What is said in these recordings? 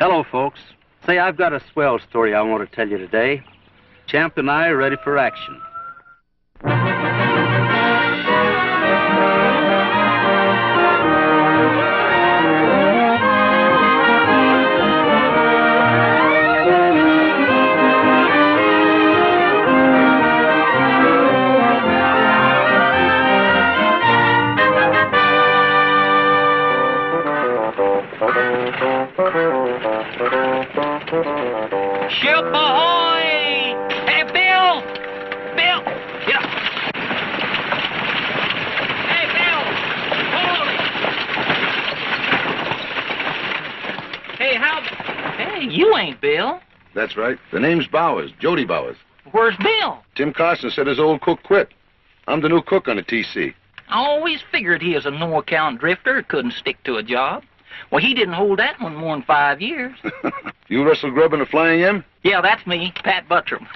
Hello, folks. Say, I've got a swell story I want to tell you today. Champ and I are ready for action. Ship ahoy! Hey, Bill! Bill! Get up! Hey, Bill! Hold it! Hey, Hey, you ain't Bill. That's right. The name's Bowers, Jody Bowers. Where's Bill? Tim Carson said his old cook quit. I'm the new cook on the TC. I always figured he was a no-account drifter, couldn't stick to a job. Well, he didn't hold that one more than 5 years. You Russell Grubb in the Flying M? Yeah, that's me, Pat Buttram.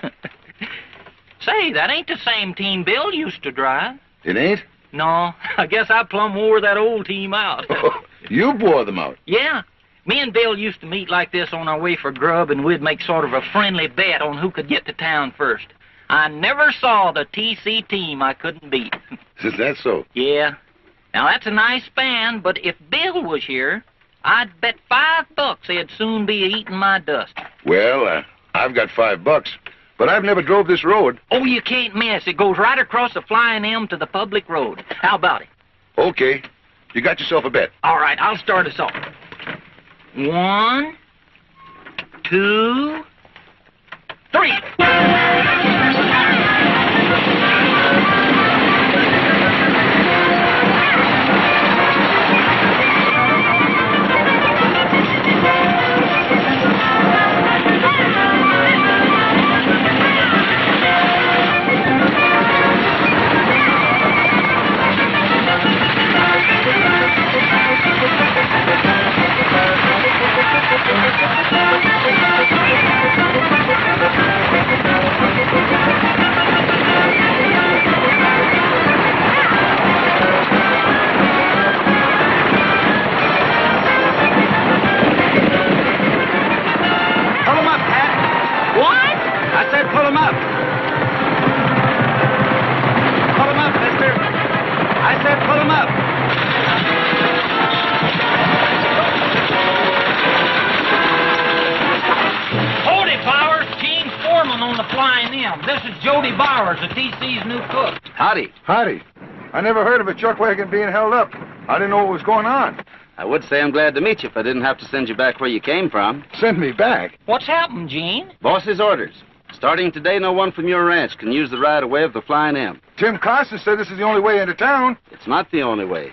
Say, that ain't the same team Bill used to drive. It ain't? No, I guess I plumb wore that old team out. You bore them out? Yeah. Me and Bill used to meet like this on our way for grub, and we'd make sort of a friendly bet on who could get to town first. I never saw the TC team I couldn't beat. Is that so? Yeah. Now, that's a nice span, but if Bill was here, I'd bet $5 he'd soon be eating my dust. Well, I've got $5, but I've never drove this road. Oh, you can't miss. It goes right across the Flying M to the public road. How about it? Okay. You got yourself a bet. All right, I'll start us off. 1, 2, 3. This is Jody Bowers, the TC's new cook. Howdy. Howdy. I never heard of a chuck wagon being held up. I didn't know what was going on. I would say I'm glad to meet you if I didn't have to send you back where you came from. Send me back? What's happened, Gene? Boss's orders. Starting today, no one from your ranch can use the right-of-way of the Flying M. Tim Carson said this is the only way into town. It's not the only way.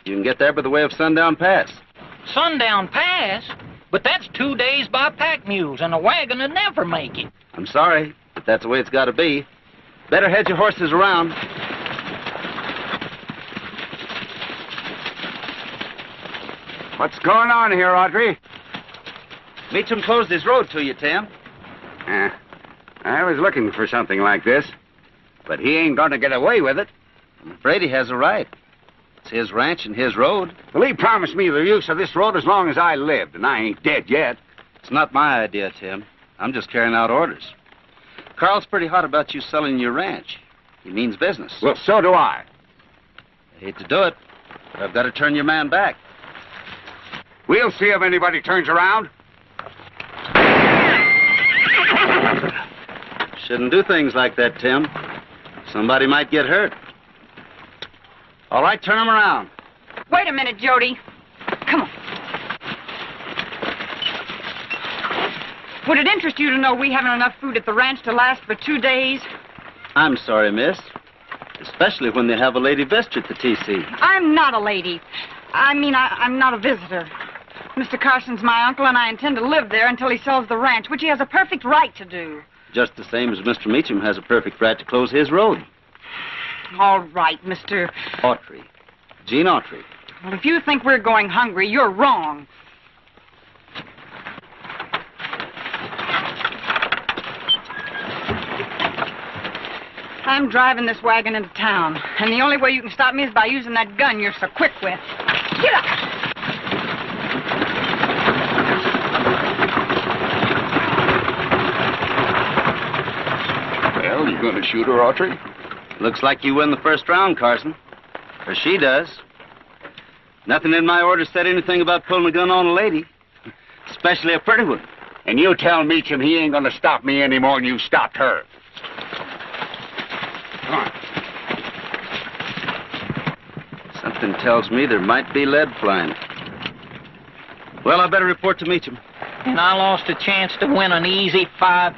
You can get there by the way of Sundown Pass. Sundown Pass? But that's 2 days by pack mules, and a wagon would never make it. I'm sorry, but that's the way it's got to be. Better head your horses around. What's going on here, Autry? Meacham closed his road to you, Tim. I was looking for something like this, but he ain't going to get away with it. I'm afraid he has a right. It's his ranch and his road. Well, he promised me the use of this road as long as I lived, and I ain't dead yet. It's not my idea, Tim. I'm just carrying out orders. Carl's pretty hot about you selling your ranch. He means business. Well, so do I. I hate to do it, but I've got to turn your man back. We'll see if anybody turns around. Shouldn't do things like that, Tim. Somebody might get hurt. All right, turn him around. Wait a minute, Jody. Come on. Would it interest you to know we haven't enough food at the ranch to last for 2 days? I'm sorry, miss. Especially when they have a lady visitor at the TC. I'm not a lady. I'm not a visitor. Mr. Carson's my uncle, and I intend to live there until he sells the ranch, which he has a perfect right to do. Just the same as Mr. Meacham has a perfect right to close his road. All right, Mr. Autry. Gene Autry. Well, if you think we're going hungry, you're wrong. I'm driving this wagon into town, and the only way you can stop me is by using that gun you're so quick with. Get up! going to shoot her, Autry? Looks like you win the first round, Carson. Or she does. Nothing in my order said anything about pulling a gun on a lady. Especially a pretty one. And you tell Meacham he ain't gonna stop me any more than you stopped her. Come on. Something tells me there might be lead flying. Well, I better report to Meacham. And I lost a chance to win an easy $5.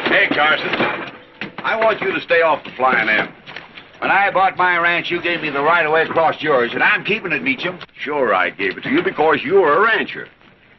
Hey, Carson. I want you to stay off the Flying M. When I bought my ranch, you gave me the right-of-way across yours, and I'm keeping it, Meacham. Sure, I gave it to you because you're a rancher.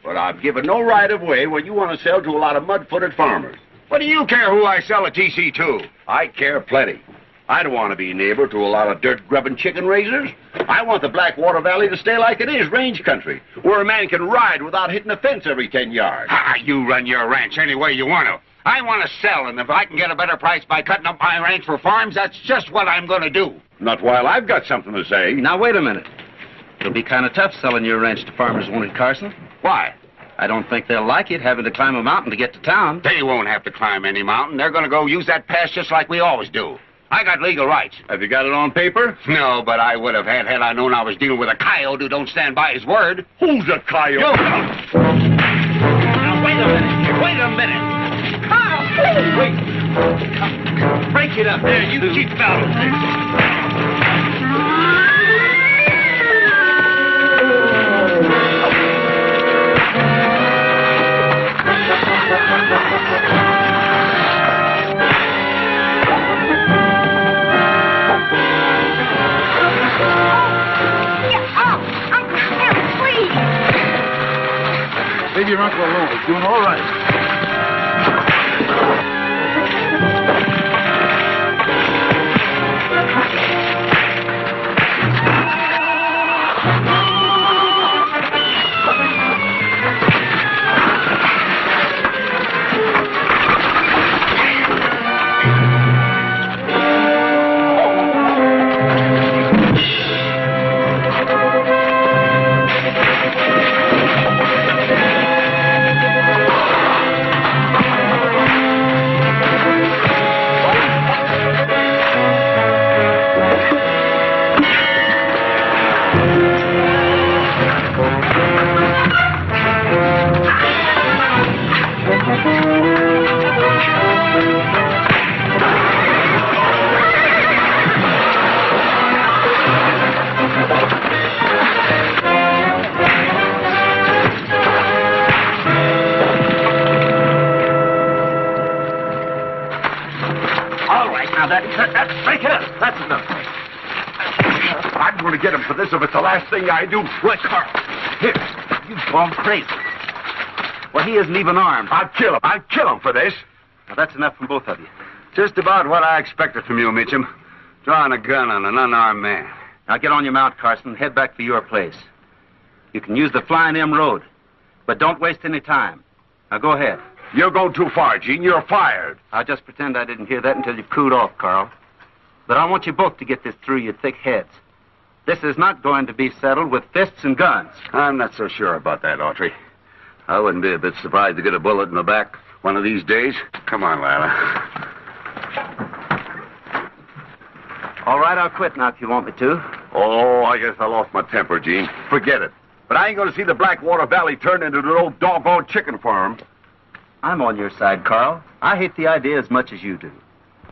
But I've given no right-of-way when you want to sell to a lot of mud-footed farmers. What do you care who I sell a TC to? I care plenty. I don't want to be neighbor to a lot of dirt-grubbing chicken raisers. I want the Blackwater Valley to stay like it is, range country, where a man can ride without hitting a fence every 10 yards. You run your ranch any way you want to. I want to sell, and if I can get a better price by cutting up my ranch for farms, that's just what I'm going to do. Not while I've got something to say. Now, wait a minute. It'll be kind of tough selling your ranch to farmers, won't it, Carson? Why? I don't think they'll like it, having to climb a mountain to get to town. They won't have to climb any mountain. They're going to go use that pass just like we always do. I got legal rights. Have you got it on paper? No, but I would have had I known I was dealing with a coyote who don't stand by his word. Who's a coyote? Now, wait a minute here. Wait a minute. Carl, please! Wait. Break it up there, you cheap fellows. Leave your uncle alone. He's doing all right. Break it up. That's enough. I'm going to get him for this if it's the last thing I do. What, Carl? Here. You've gone crazy. Well, he isn't even armed. I'll kill him. I'll kill him for this. Now, that's enough from both of you. Just about what I expected from you, Meacham. Drawing a gun on an unarmed man. Now, get on your mount, Carson, and head back for your place. You can use the Flying M road, but don't waste any time. Now, go ahead. You're going too far, Gene. You're fired. I'll just pretend I didn't hear that until you've cooled off, Carl. But I want you both to get this through your thick heads. This is not going to be settled with fists and guns. I'm not so sure about that, Autry. I wouldn't be a bit surprised to get a bullet in the back one of these days. Come on, Lila. All right, I'll quit now if you want me to. Oh, I guess I lost my temper, Gene. Forget it. But I ain't going to see the Blackwater Valley turn into an old doggone chicken farm. I'm on your side, Carl. I hate the idea as much as you do.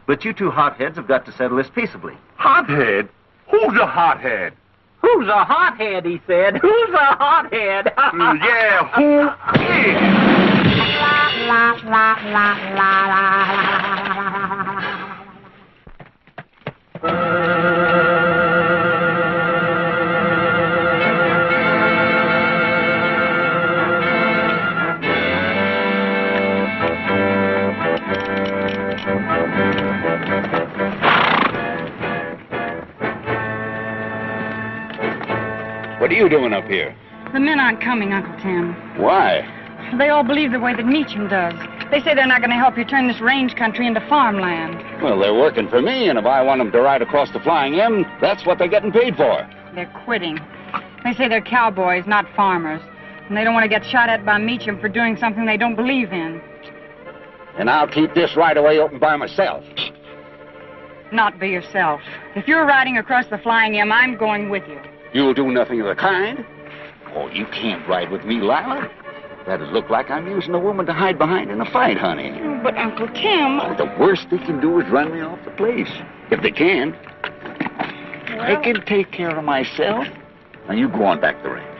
But you two hotheads have got to settle this peaceably. Hothead? Who's a hothead? Who's a hothead, he said. Who's a hothead? Yeah, who is? What are you doing up here? The men aren't coming, Uncle Tim. Why? They all believe the way that Meacham does. They say they're not going to help you turn this range country into farmland. Well, they're working for me, and if I want them to ride across the Flying M, that's what they're getting paid for. They're quitting. They say they're cowboys, not farmers. And they don't want to get shot at by Meacham for doing something they don't believe in. And I'll keep this right-of-way open by myself. Not by yourself. If you're riding across the Flying M, I'm going with you. You'll do nothing of the kind. Oh, you can't ride with me, Lila. That'd look like I'm using a woman to hide behind in a fight, honey. But, Uncle Tim... Oh, the worst they can do is run me off the place. If they can. Well... I can take care of myself. Now, you go on back the range.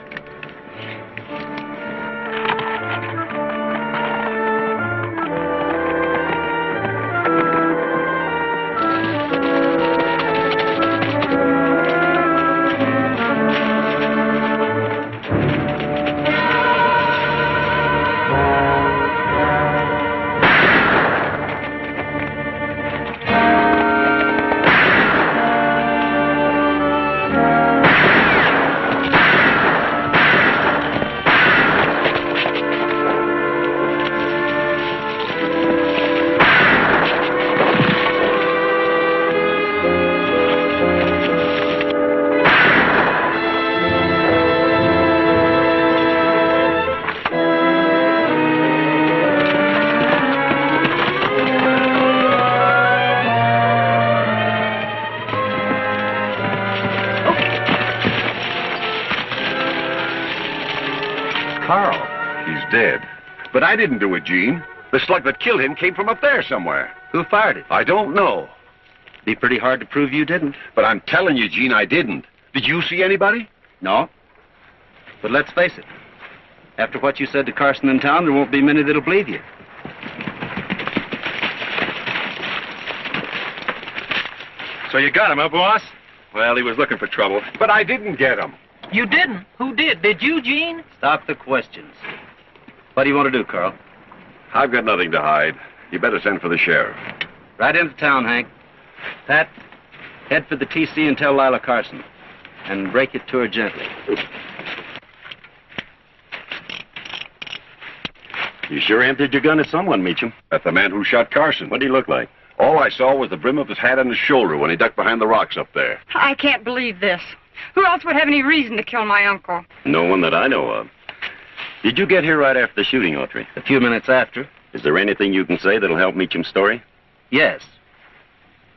But I didn't do it, Gene. The slug that killed him came from up there somewhere. Who fired it? I don't know. Be pretty hard to prove you didn't. But I'm telling you, Gene, I didn't. Did you see anybody? No. But let's face it. After what you said to Carson in town, there won't be many that'll believe you. So you got him, huh, boss? Well, he was looking for trouble. But I didn't get him. You didn't? Who did? Did you, Gene? Stop the questions. What do you want to do, Carl? I've got nothing to hide. You better send for the sheriff. Right into town, Hank. Pat, head for the TC and tell Lila Carson. And break it to her gently. You sure emptied your gun at someone, Meacham. At the man who shot Carson. What'd he look like? All I saw was the brim of his hat on his shoulder when he ducked behind the rocks up there. I can't believe this. Who else would have any reason to kill my uncle? No one that I know of. Did you get here right after the shooting, Autry? A few minutes after. Is there anything you can say that'll help Meacham's story? Yes.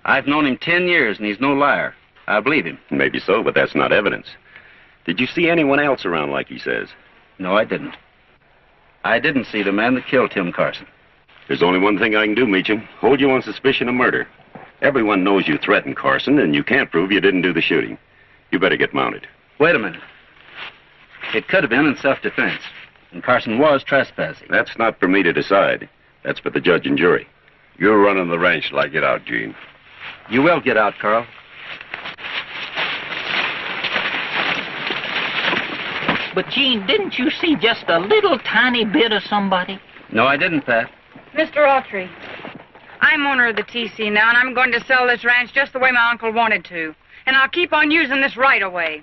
I've known him 10 years, and he's no liar. I believe him. Maybe so, but that's not evidence. Did you see anyone else around like he says? No, I didn't. I didn't see the man that killed Tim Carson. There's only one thing I can do, Meacham. Hold you on suspicion of murder. Everyone knows you threatened Carson, and you can't prove you didn't do the shooting. You better get mounted. Wait a minute. It could have been in self-defense. And Carson was trespassing. That's not for me to decide. That's for the judge and jury. You're running the ranch till I get out, Gene. You will get out, Carl. But, Gene, didn't you see just a little tiny bit of somebody? No, I didn't, Pat. Mr. Autry, I'm owner of the TC now, and I'm going to sell this ranch just the way my uncle wanted to. And I'll keep on using this right-of-way.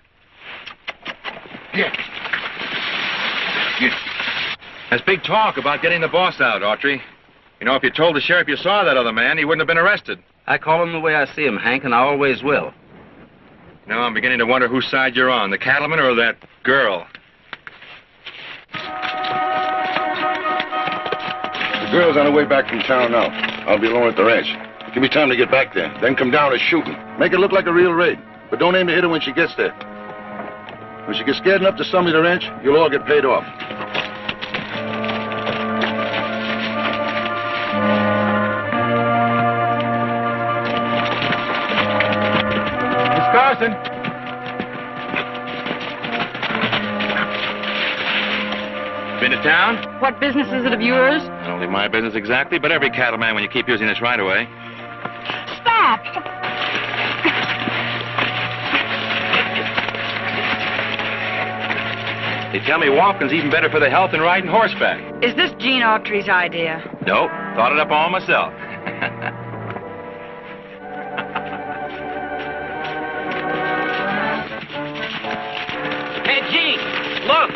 There's big talk about getting the boss out, Autry. You know, if you told the sheriff you saw that other man, he wouldn't have been arrested. I call him the way I see him, Hank, and I always will. Now I'm beginning to wonder whose side you're on, the cattleman or that girl. The girl's on her way back from town now. I'll be alone at the ranch. Give me time to get back there. Then come down to shooting. Make it look like a real raid. But don't aim to hit her when she gets there. When she gets scared enough to sell me the ranch, you'll all get paid off. Miss Carson. Been to town? What business is it of yours? Not only my business exactly, but every cattleman when you keep using this right away. Stop! They tell me walking's even better for the health than riding horseback. Is this Gene Autry's idea? Nope, thought it up all myself. Hey, Gene, look.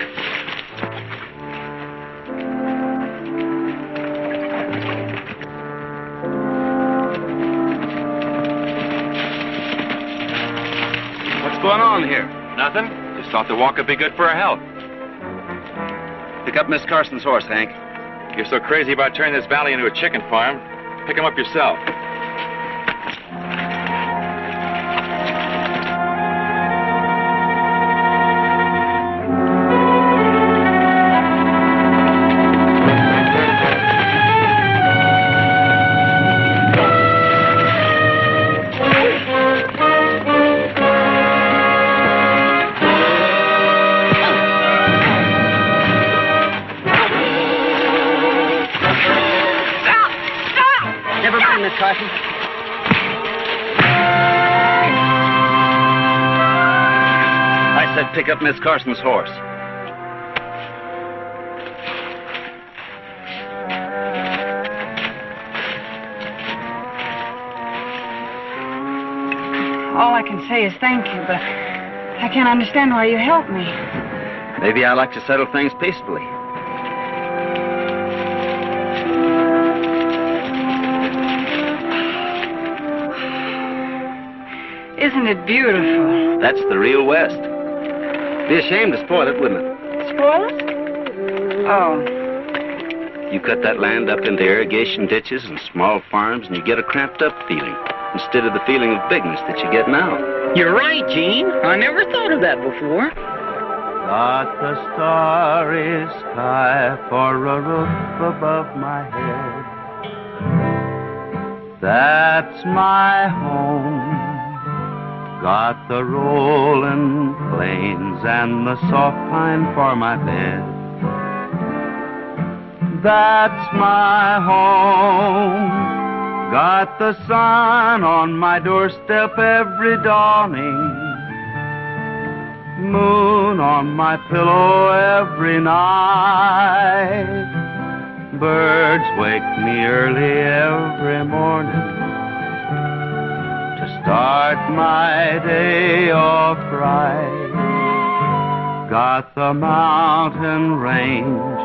going on here? Nothing. Just thought the walk would be good for her health. Pick up Miss Carson's horse, Hank. You're so crazy about turning this valley into a chicken farm. Pick him up yourself. Carson. I said pick up Miss Carson's horse. All I can say is thank you, but I can't understand why you helped me. Maybe I like to settle things peacefully. Isn't it beautiful? That's the real West. Be ashamed to spoil it, wouldn't it? Spoil it? Oh. You cut that land up into irrigation ditches and small farms, and you get a cramped-up feeling, instead of the feeling of bigness that you get now. You're right, Gene. I never thought of that before. Got the starry sky for a roof above my head. That's my home. Got the rolling plains and the soft pine for my bed. That's my home. Got the sun on my doorstep every dawning. Moon on my pillow every night. Birds wake me early every morning. Start my day off right. Got the mountain range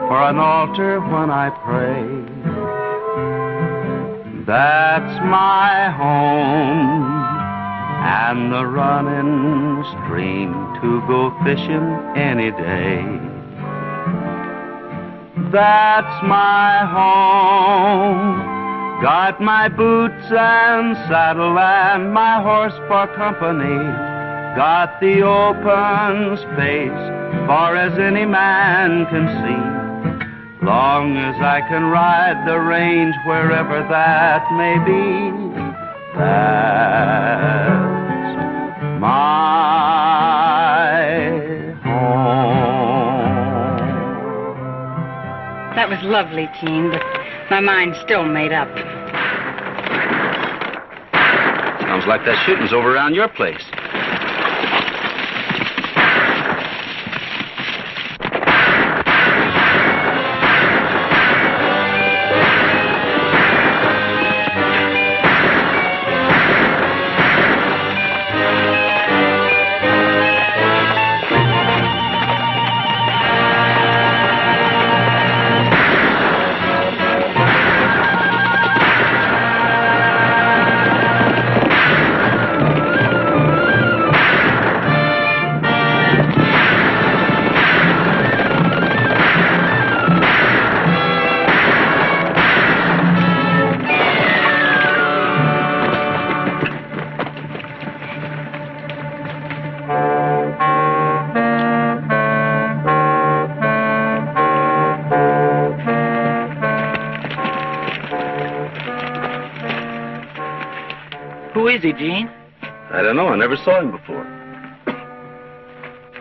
for an altar when I pray. That's my home. And the running stream to go fishing any day. That's my home. Got my boots and saddle and my horse for company. Got the open space far as any man can see. Long as I can ride the range wherever that may be. That's my home. That was lovely, Gene, but my mind's still made up. Sounds like that shooting's over around your place. Who is he, Gene? I don't know. I never saw him before.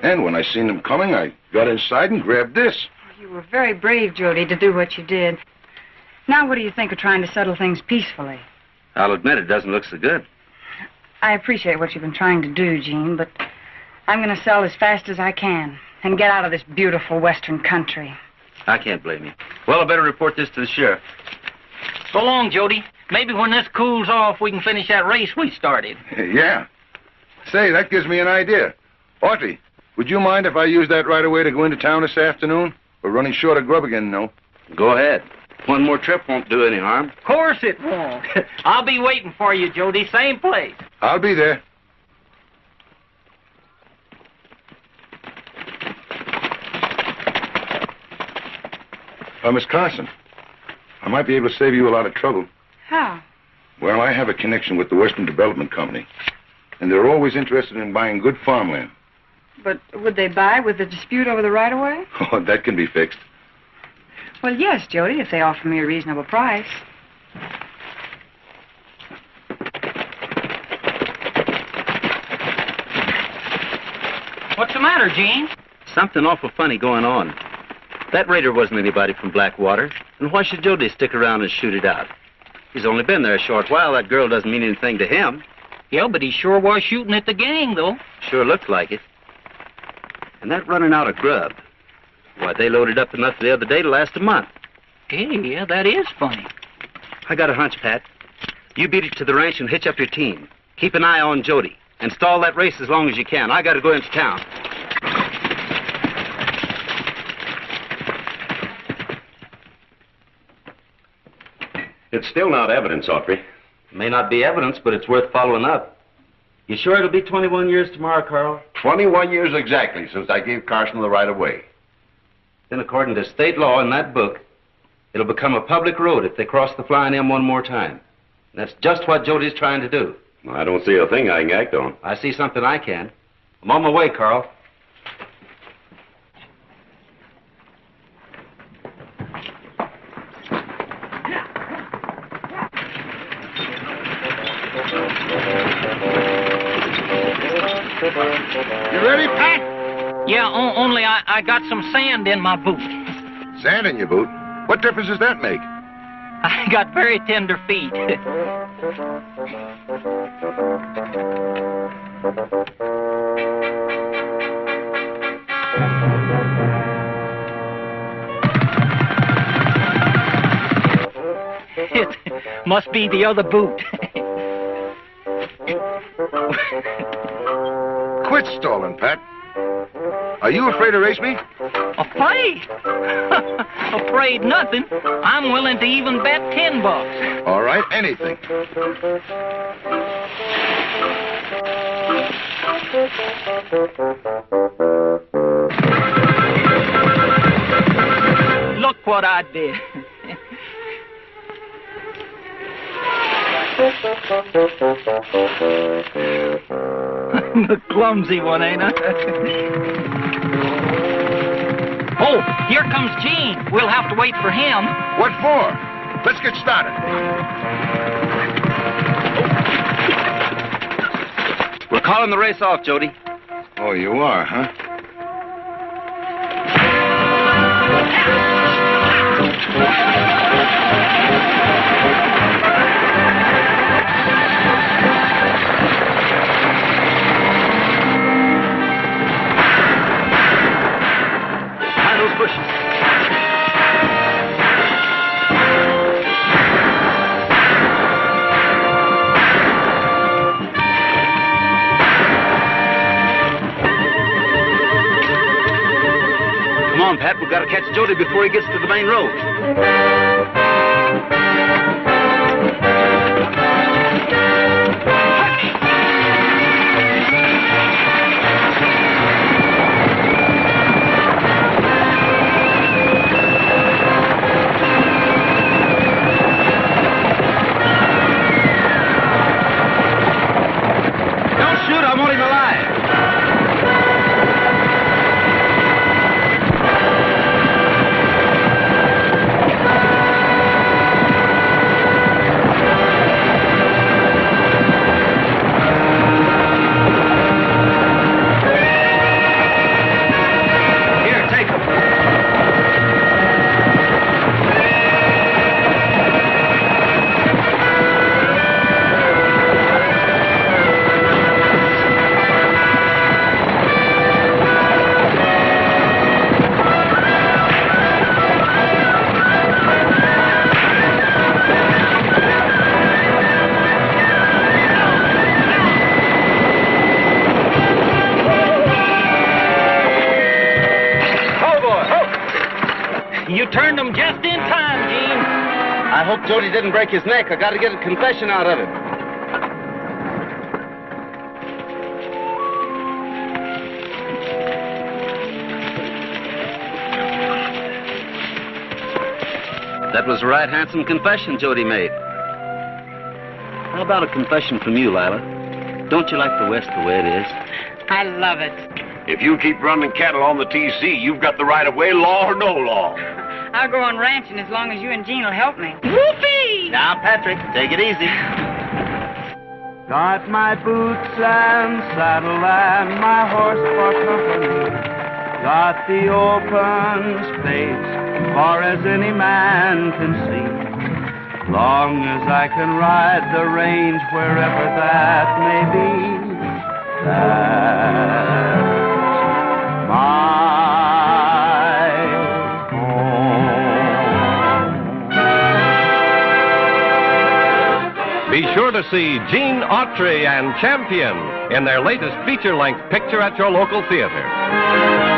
And when I seen them coming, I got inside and grabbed this. You were very brave, Jody, to do what you did. Now what do you think of trying to settle things peacefully? I'll admit it doesn't look so good. I appreciate what you've been trying to do, Gene, but I'm going to sell as fast as I can and get out of this beautiful western country. I can't blame you. Well, I better report this to the sheriff. So long, Jody. Maybe when this cools off, we can finish that race we started. Yeah. Say, that gives me an idea. Autry, would you mind if I use that right away to go into town this afternoon? We're running short of grub again, no? Go ahead. One more trip won't do any harm. Of course it won't. I'll be waiting for you, Jody. Same place. I'll be there. Miss Carson, I might be able to save you a lot of trouble. How? Well, I have a connection with the Western Development Company, and they're always interested in buying good farmland. But would they buy with the dispute over the right-of-way? Oh, that can be fixed. Well, yes, Jody, if they offer me a reasonable price. What's the matter, Gene? Something awful funny going on. That raider wasn't anybody from Blackwater, and why should Jody stick around and shoot it out? He's only been there a short while. That girl doesn't mean anything to him. Yeah, but he sure was shooting at the gang, though. Sure looked like it. And that running out of grub. Why, they loaded up enough the other day to last a month. Hey, yeah, that is funny. I got a hunch, Pat. You beat it to the ranch and hitch up your team. Keep an eye on Jody. And stall that race as long as you can. I got to go into town. It's still not evidence, Autry. May not be evidence, but it's worth following up. You sure it'll be 21 years tomorrow, Carl? 21 years exactly since I gave Carson the right of way. Then according to state law in that book, it'll become a public road if they cross the flying M one more time. And that's just what Jody's trying to do. Well, I don't see a thing I can act on. I see something I can. I'm on my way, Carl. You ready, Pat? Yeah, only I got some sand in my boot. Sand in your boot? What difference does that make? I got very tender feet. It must be the other boot. Quit stalling, Pat. Are you afraid to race me? Afraid? Afraid nothing. I'm willing to even bet $10. All right, anything. Look what I did. The clumsy one, ain't I? Oh, here comes Gene. We'll have to wait for him. What for? Let's get started. We're calling the race off, Jody. Oh, you are, huh? Come on, Pat. We've got to catch Jody before he gets to the main road. Don't shoot. I want him alive. You turned him just in time, Gene. I hope Jody didn't break his neck. I got to get a confession out of him. That was a right handsome confession Jody made. How about a confession from you, Lila? Don't you like the West the way it is? I love it. If you keep running cattle on the TC, you've got the right of way, law or no law. I'll go on ranching as long as you and Jean will help me. Whoopee! Now, Patrick, take it easy. Got my boots and saddle and my horse for company. Got the open space, far as any man can see. Long as I can ride the range wherever that may be, that's my home. Be sure to see Gene Autry and Champion in their latest feature-length picture at your local theater.